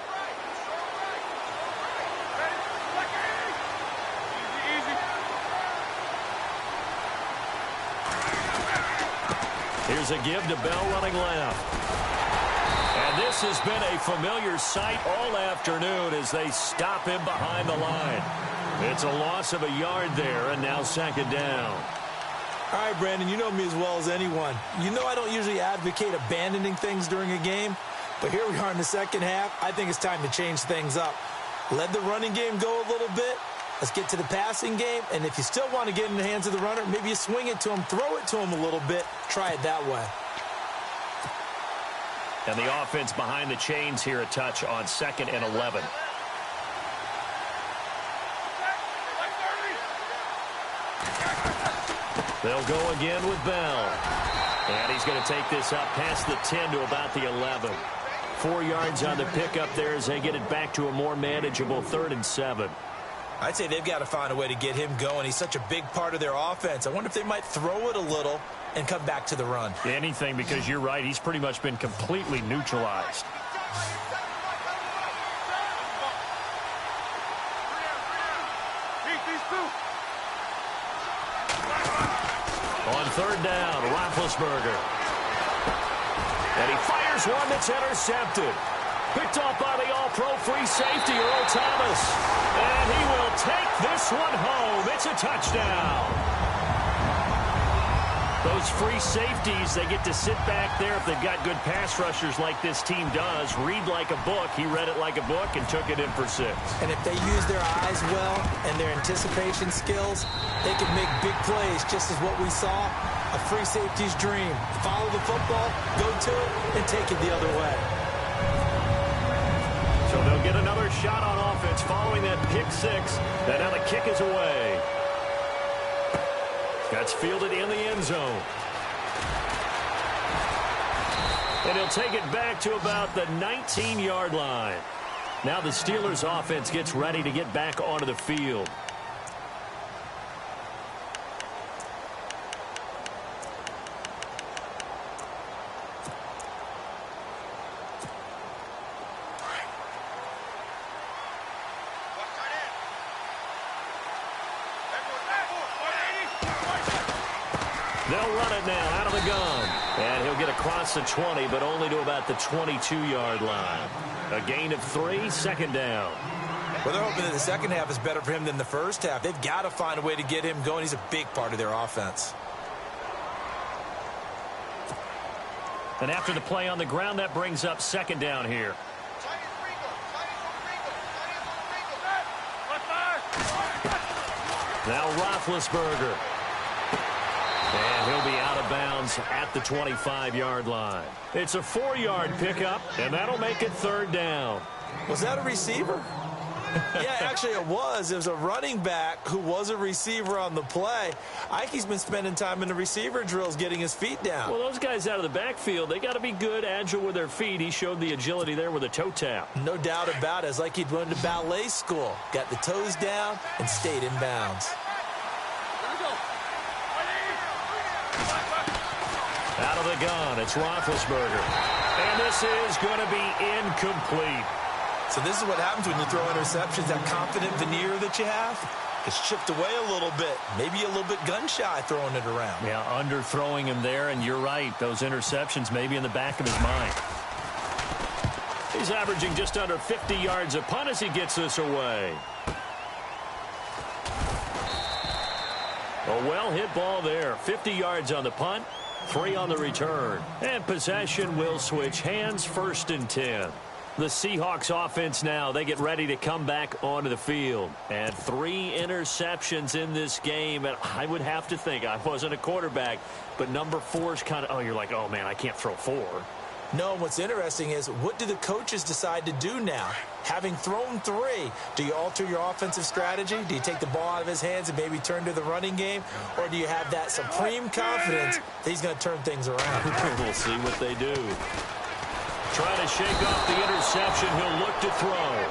[SPEAKER 1] Here's a give to Bell running left. And this has been a familiar sight all afternoon as they stop him behind the line. It's a loss of a yard there, and now second down.
[SPEAKER 2] All right, Brandon, you know me as well as anyone. You know I don't usually advocate abandoning things during a game, but here we are in the second half. I think it's time to change things up. Let the running game go a little bit. Let's get to the passing game, and if you still want to get in the hands of the runner, maybe you swing it to him, throw it to him a little bit, try it that way.
[SPEAKER 1] And the offense behind the chains here a touch on 2nd and 11. They'll go again with Bell. And he's going to take this up past the 10 to about the 11. 4 yards on the pickup there as they get it back to a more manageable 3rd and 7.
[SPEAKER 2] I'd say they've got to find a way to get him going. He's such a big part of their offense. I wonder if they might throw it a little and come back to the run.
[SPEAKER 1] Anything, because you're right. He's pretty much been completely neutralized. On 3rd down, Roethlisberger. And he fires one that's intercepted. Picked off by the all-pro free safety, Earl Thomas. And he will take this one home. It's a touchdown. Those free safeties, they get to sit back there if they've got good pass rushers like this team does. Read like a book. He read it like a book and took it in for 6.
[SPEAKER 2] And if they use their eyes well and their anticipation skills, they can make big plays, just as what we saw. A free safety's dream. Follow the football, go to it, and take it the other way.
[SPEAKER 1] So they'll get another shot on offense following that pick 6. And now the kick is away. That's fielded in the end zone. And he'll take it back to about the 19-yard line. Now the Steelers offense gets ready to get back onto the field. They'll run it now out of the gun. And he'll get across the 20, but only to about the 22-yard line. A gain of 3, 2nd down.
[SPEAKER 2] Well, they're hoping that the second half is better for him than the first half. They've got to find a way to get him going. He's a big part of their offense.
[SPEAKER 1] And after the play on the ground, that brings up 2nd down here. Now Roethlisberger. And he'll be out of bounds at the 25-yard line. It's a 4-yard pickup, and that'll make it 3rd down.
[SPEAKER 2] Was that a receiver? Yeah, actually it was. It was a running back who was a receiver on the play. Ike's been spending time in the receiver drills getting his feet down.
[SPEAKER 1] Well, those guys out of the backfield, they got to be good, agile with their feet. He showed the agility there with a toe tap.
[SPEAKER 2] No doubt about it. It's like he'd run to ballet school. Got the toes down and stayed in bounds.
[SPEAKER 1] Out of the gun, it's Roethlisberger. And this is going to be incomplete.
[SPEAKER 2] So this is what happens when you throw interceptions. That confident veneer that you have gets chipped away a little bit. Maybe a little bit gun-shy throwing it around.
[SPEAKER 1] Yeah, underthrowing him there, and you're right. Those interceptions may be in the back of his mind. He's averaging just under 50 yards a punt as he gets this away. A well-hit ball there. 50 yards on the punt, 3 on the return. And possession will switch hands, 1st and 10. The Seahawks offense now, they get ready to come back onto the field. And 3 interceptions in this game. And I would have to think, I wasn't a quarterback, but number 4 is kind of, you're like, oh, man, I can't throw 4.
[SPEAKER 2] No, what's interesting is, what do the coaches decide to do now? Having thrown 3, do you alter your offensive strategy? Do you take the ball out of his hands and maybe turn to the running game? Or do you have that supreme confidence that he's going to turn things around?
[SPEAKER 1] We'll see what they do. Trying to shake off the interception. He'll look to throw.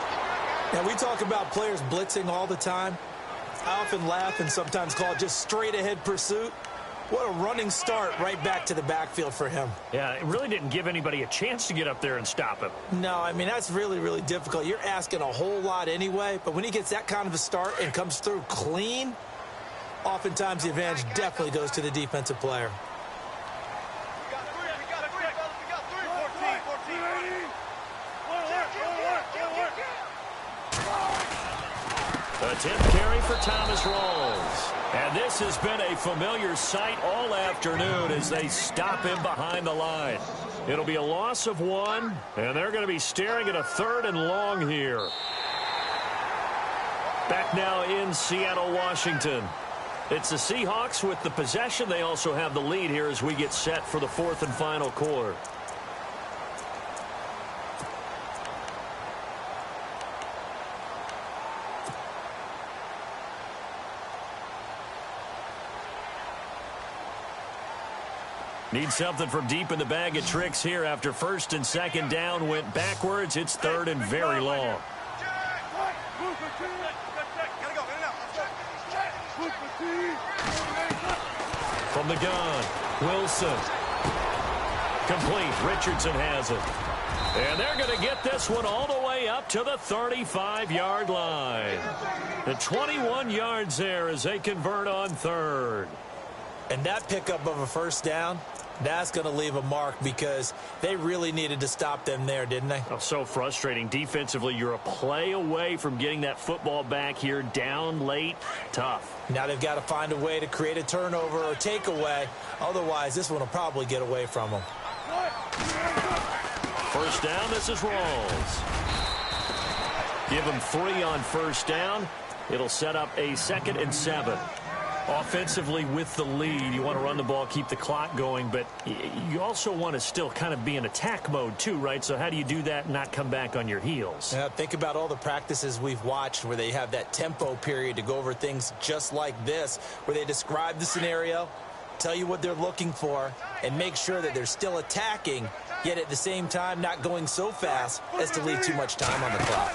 [SPEAKER 2] Now, we talk about players blitzing all the time. I often laugh and sometimes call it just straight-ahead pursuit. What a running start right back to the backfield for him.
[SPEAKER 1] Yeah, it really didn't give anybody a chance to get up there and stop him.
[SPEAKER 2] No, I mean, that's really, really difficult. You're asking a whole lot anyway, but when he gets that kind of a start and comes through clean, oftentimes the advantage definitely goes to the defensive player.
[SPEAKER 1] A 10th carry for Thomas Rawls. And this has been a familiar sight all afternoon as they stop him behind the line. It'll be a loss of 1, and they're going to be staring at a 3rd and long here. Back now in Seattle, Washington. It's the Seahawks with the possession. They also have the lead here as we get set for the 4th and final quarter. Need something from deep in the bag of tricks here after 1st and 2nd down went backwards. It's 3rd and very long. From the gun, Wilson. Complete. Richardson has it. And they're going to get this one all the way up to the 35-yard line. The 21 yards there as they convert on 3rd.
[SPEAKER 2] And that pickup of a 1st down, that's going to leave a mark because they really needed to stop them there, didn't they?
[SPEAKER 1] Oh, so frustrating. Defensively, you're a play away from getting that football back here down late. Tough.
[SPEAKER 2] Now they've got to find a way to create a turnover or takeaway. Otherwise, this one will probably get away from them.
[SPEAKER 1] 1st down, this is Rawls. Give him 3 on 1st down. It'll set up a 2nd and 7. Offensively with the lead, you want to run the ball, keep the clock going, but you also want to still kind of be in attack mode too, right? So how do you do that and not come back on your heels?
[SPEAKER 2] Think about all the practices we've watched where they have that tempo period to go over things just like this, where they describe the scenario, tell you what they're looking for, and make sure that they're still attacking, yet at the same time not going so fast as to leave too much time on the clock.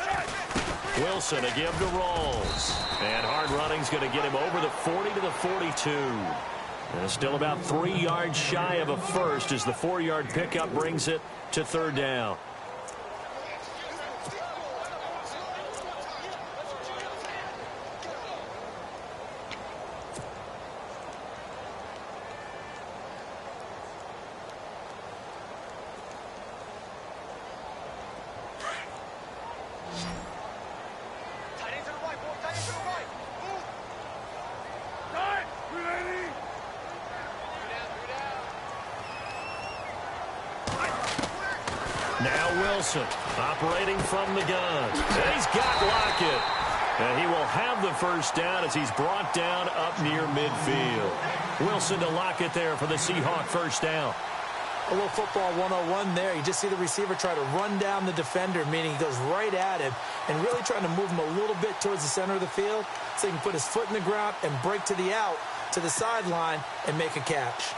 [SPEAKER 1] Wilson a give to Rawls. And hard running's going to get him over the 40 to the 42. And still about 3 yards shy of a 1st as the 4-yard pickup brings it to 3rd down. Now Wilson operating from the gun. And he's got Lockett. And he will have the 1st down as he's brought down up near midfield. Wilson to Lockett there for the Seahawk 1st down.
[SPEAKER 2] A little football 101 there. You just see the receiver try to run down the defender, meaning he goes right at him and really trying to move him a little bit towards the center of the field so he can put his foot in the ground and break to the out, to the sideline, and make a catch.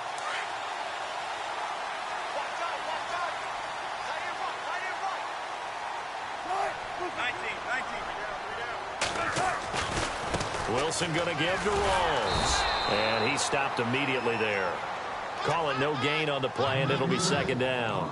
[SPEAKER 1] Wilson going to give to Rawls. And he stopped immediately there. Call it no gain on the play, and it'll be 2nd down.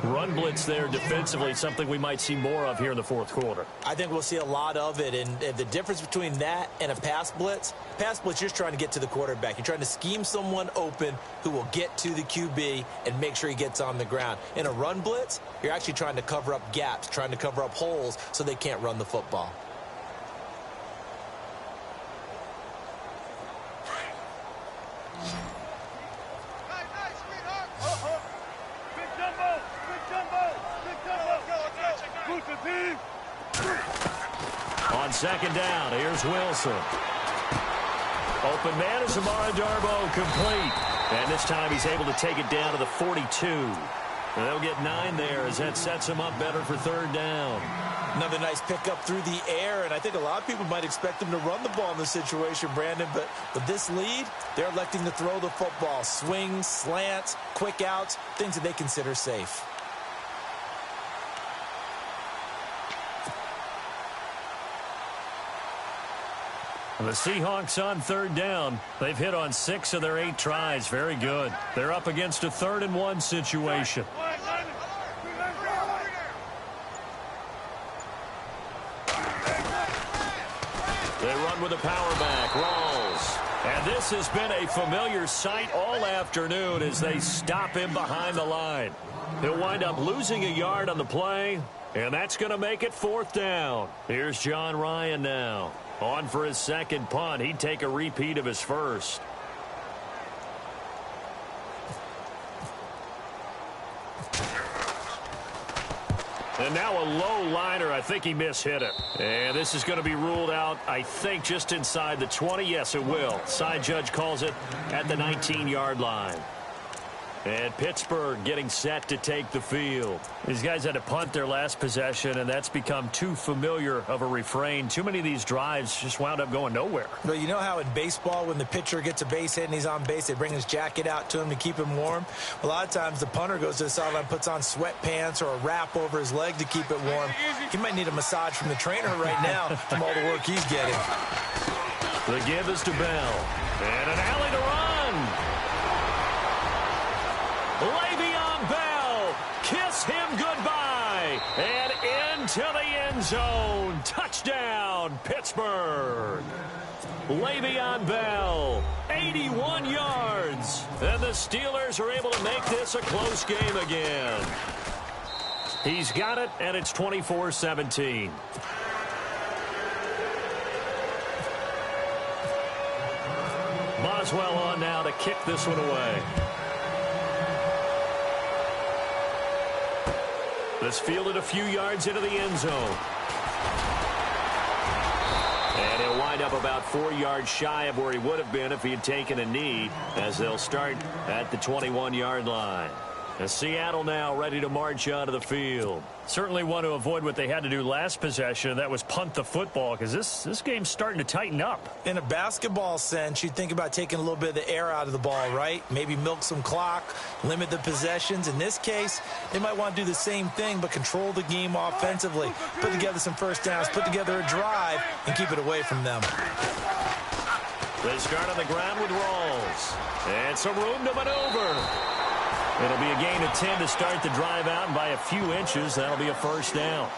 [SPEAKER 1] Run blitz there defensively, something we might see more of here in the 4th quarter.
[SPEAKER 2] I think we'll see a lot of it, and the difference between that and a pass blitz, you're just trying to get to the quarterback. You're trying to scheme someone open who will get to the QB and make sure he gets on the ground. In a run blitz, you're actually trying to cover up gaps, trying to cover up holes so they can't run the football.
[SPEAKER 1] On 2nd down, here's Wilson. Open man is Amara Darboh, complete. And this time he's able to take it down to the 42. And they'll get 9 there as that sets him up better for 3rd down.
[SPEAKER 2] Another nice pickup through the air, and I think a lot of people might expect them to run the ball in this situation, Brandon, but with this lead, they're electing to throw the football. Swings, slants, quick outs, things that they consider safe.
[SPEAKER 1] The Seahawks on third down. They've hit on 6 of their 8 tries. Very good. They're up against a 3rd-and-1 situation. They run with a power back. Rawls. And this has been a familiar sight all afternoon as they stop him behind the line. He'll wind up losing a yard on the play, and that's going to make it 4th down. Here's John Ryan now. On for his 2nd punt. He'd take a repeat of his 1st. And now a low liner. I think he mishit it. And this is going to be ruled out, I think, just inside the 20. Yes, it will. Side judge calls it at the 19-yard line. And Pittsburgh getting set to take the field. These guys had to punt their last possession, and that's become too familiar of a refrain. Too many of these drives just wound up going nowhere.
[SPEAKER 2] But you know how in baseball, when the pitcher gets a base hit and he's on base, they bring his jacket out to him to keep him warm? A lot of times the punter goes to the sideline, puts on sweatpants or a wrap over his leg to keep it warm. He might need a massage from the trainer right now from all the work he's getting.
[SPEAKER 1] The give is to Bell. And an alley to run. Le'Veon Bell, kiss him goodbye, and into the end zone. Touchdown, Pittsburgh. Le'Veon Bell, 81 yards, and the Steelers are able to make this a close game again. He's got it, and it's 24-17. Boswell on now to kick this one away. This fielded a few yards into the end zone. And he'll wind up about 4 yards shy of where he would have been if he had taken a knee, as they'll start at the 21-yard line. And Seattle now ready to march onto the field. Certainly want to avoid what they had to do last possession. That was punt the football, because this game's starting to tighten up.
[SPEAKER 2] In a basketball sense, you think about taking a little bit of the air out of the ball, right? Maybe milk some clock, limit the possessions. In this case, they might want to do the same thing, but control the game offensively. Put together some first downs, put together a drive, and keep it away from them.
[SPEAKER 1] They start on the ground with Rawls. And some room to maneuver. It'll be a gain of 10 to start the drive out, and by a few inches, that'll be a first down.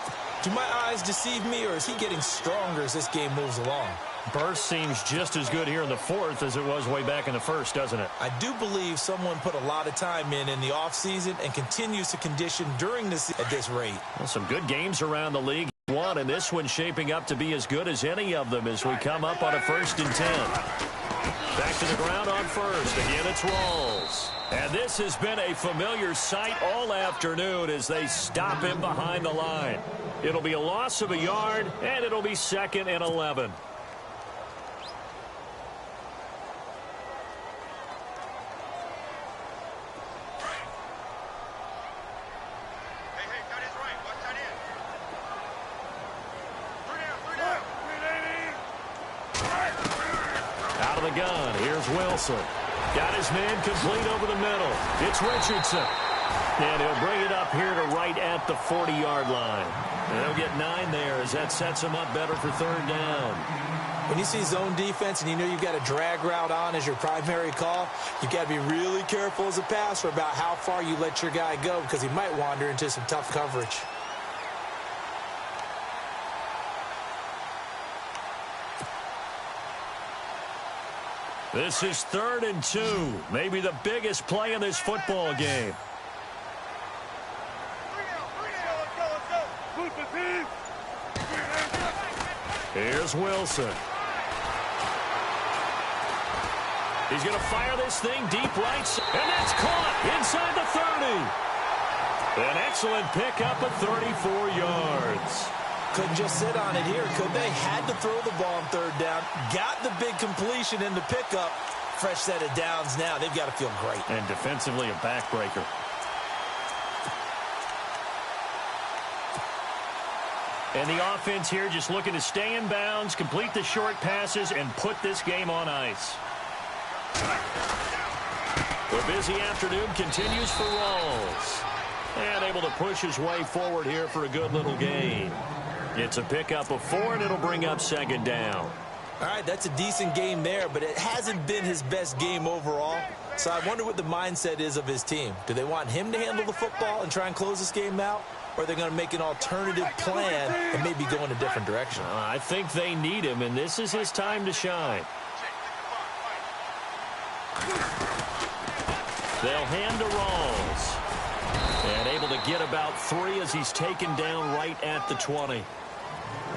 [SPEAKER 2] Do my eyes deceive me, or is he getting stronger as this game moves along?
[SPEAKER 1] Burst seems just as good here in the 4th as it was way back in the 1st, doesn't it?
[SPEAKER 2] I do believe someone put a lot of time in the offseason and continues to condition during this at this rate.
[SPEAKER 1] Well, some good games around the league. One, and this one shaping up to be as good as any of them as we come up on a 1st and 10. Back to the ground on 1st. Again, it's Rawls. And this has been a familiar sight all afternoon as they stop him behind the line. It'll be a loss of a yard, and it'll be 2nd and 11. Out of the gun, here's Wilson. Got his man complete over the middle. It's Richardson. And he'll bring it up here to right at the 40-yard line. And he'll get 9 there as that sets him up better for 3rd down.
[SPEAKER 2] When you see zone defense and you know you've got a drag route on as your primary call, you've got to be really careful as a passer about how far you let your guy go, because he might wander into some tough coverage.
[SPEAKER 1] This is 3rd and 2. Maybe the biggest play in this football game. Here's Wilson. He's going to fire this thing deep right. And that's caught inside the 30. An excellent pickup at 34 yards.
[SPEAKER 2] Couldn't just sit on it here, could they? Had to throw the ball on 3rd down. Got the big completion in the pickup. Fresh set of downs now. They've got to feel great.
[SPEAKER 1] And defensively a backbreaker. And the offense here just looking to stay in bounds, complete the short passes, and put this game on ice. The busy afternoon continues for Rawls. And able to push his way forward here for a good little gain. It's a pickup of 4, and it'll bring up 2nd down.
[SPEAKER 2] All right, that's a decent game there, but it hasn't been his best game overall. So I wonder what the mindset is of his team. Do they want him to handle the football and try and close this game out? Or are they going to make an alternative plan and maybe go in a different direction?
[SPEAKER 1] I think they need him, and this is his time to shine. They'll hand to Rawls. And able to get about 3 as he's taken down right at the 20.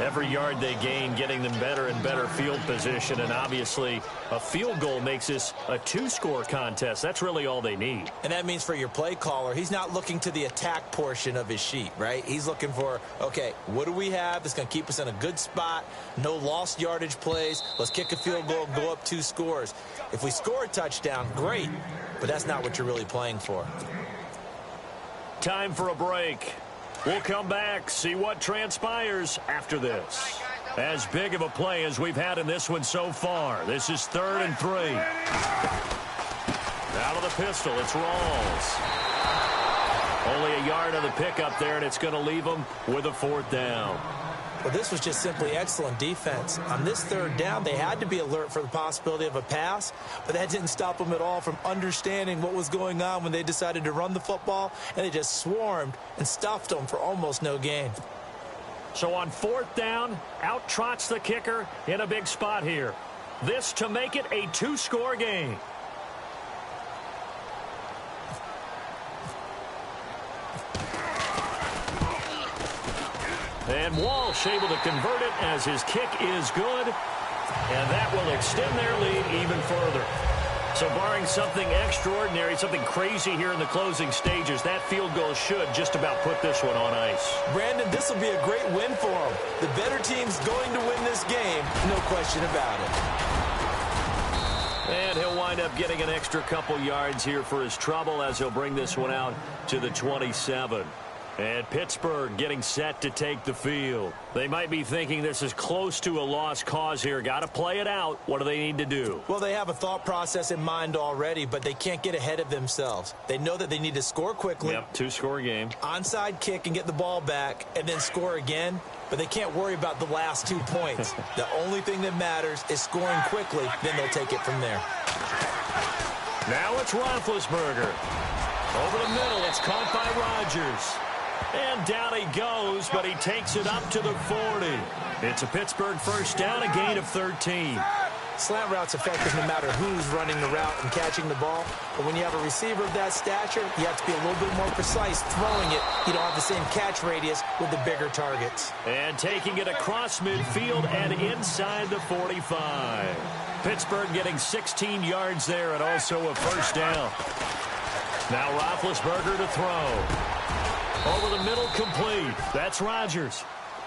[SPEAKER 1] Every yard they gain, getting them better and better field position. And obviously, a field goal makes this a 2-score contest. That's really all they need.
[SPEAKER 2] And that means for your play caller, he's not looking to the attack portion of his sheet, right? He's looking for, okay, what do we have that's going to keep us in a good spot? No lost yardage plays. Let's kick a field goal and go up 2 scores. If we score a touchdown, great. But that's not what you're really playing for.
[SPEAKER 1] Time for a break. We'll come back, see what transpires after this. As big of a play as we've had in this one so far. This is 3rd and 3. Out of the pistol, it's Rawls. Only a yard of the pickup there, and it's going to leave them with a 4th down.
[SPEAKER 2] Well, this was just simply excellent defense. On this 3rd down, they had to be alert for the possibility of a pass, but that didn't stop them at all from understanding what was going on when they decided to run the football, and they just swarmed and stuffed them for almost no gain.
[SPEAKER 1] So on 4th down, out trots the kicker in a big spot here. This to make it a 2-score game. And Walsh able to convert it as his kick is good. And that will extend their lead even further. So barring something extraordinary, something crazy here in the closing stages, that field goal should just about put this one on ice.
[SPEAKER 2] Brandon, this will be a great win for him. The better team's going to win this game, no question about it.
[SPEAKER 1] And he'll wind up getting an extra couple yards here for his trouble as he'll bring this one out to the 27. And Pittsburgh getting set to take the field. They might be thinking this is close to a lost cause here. Got to play it out. What do they need to do?
[SPEAKER 2] Well, they have a thought process in mind already, but they can't get ahead of themselves. They know that they need to score quickly.
[SPEAKER 1] Yep, 2-score game.
[SPEAKER 2] Onside kick and get the ball back and then score again. But they can't worry about the last 2 points. The only thing that matters is scoring quickly. Then they'll take it from there.
[SPEAKER 1] Now it's Roethlisberger. Over the middle, it's caught by Rodgers. And down he goes, but he takes it up to the 40. It's a Pittsburgh 1st down, a gain of 13.
[SPEAKER 2] Slant route's effective no matter who's running the route and catching the ball. But when you have a receiver of that stature, you have to be a little bit more precise throwing it. You don't have the same catch radius with the bigger targets.
[SPEAKER 1] And taking it across midfield and inside the 45. Pittsburgh getting 16 yards there and also a 1st down. Now Roethlisberger to throw. Over the middle, complete. That's Rodgers.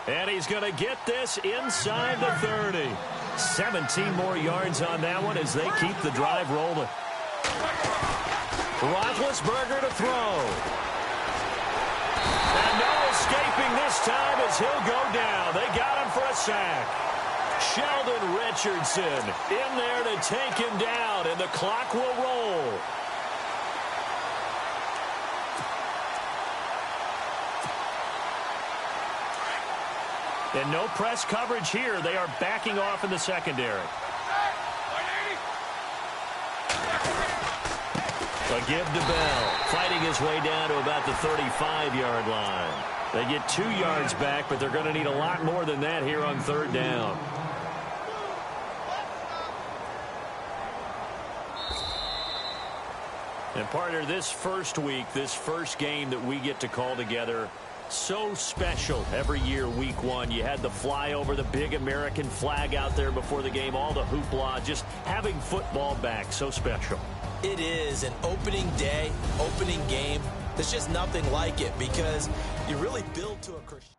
[SPEAKER 1] And he's going to get this inside the 30. 17 more yards on that one as they keep the drive rolling. Roethlisberger to throw. And no escaping this time as he'll go down. They got him for a sack. Sheldon Richardson in there to take him down, and the clock will roll. And no press coverage here. They are backing off in the secondary. A give to Bell, fighting his way down to about the 35-yard line. They get 2 yards back, but they're going to need a lot more than that here on 3rd down. And partner, this first week, this first game that we get to call together, so special every year, week 1. You had the flyover, the big American flag out there before the game, all the hoopla, just having football back, so special.
[SPEAKER 2] It is an opening day, opening game. There's just nothing like it because you really build to a Christian.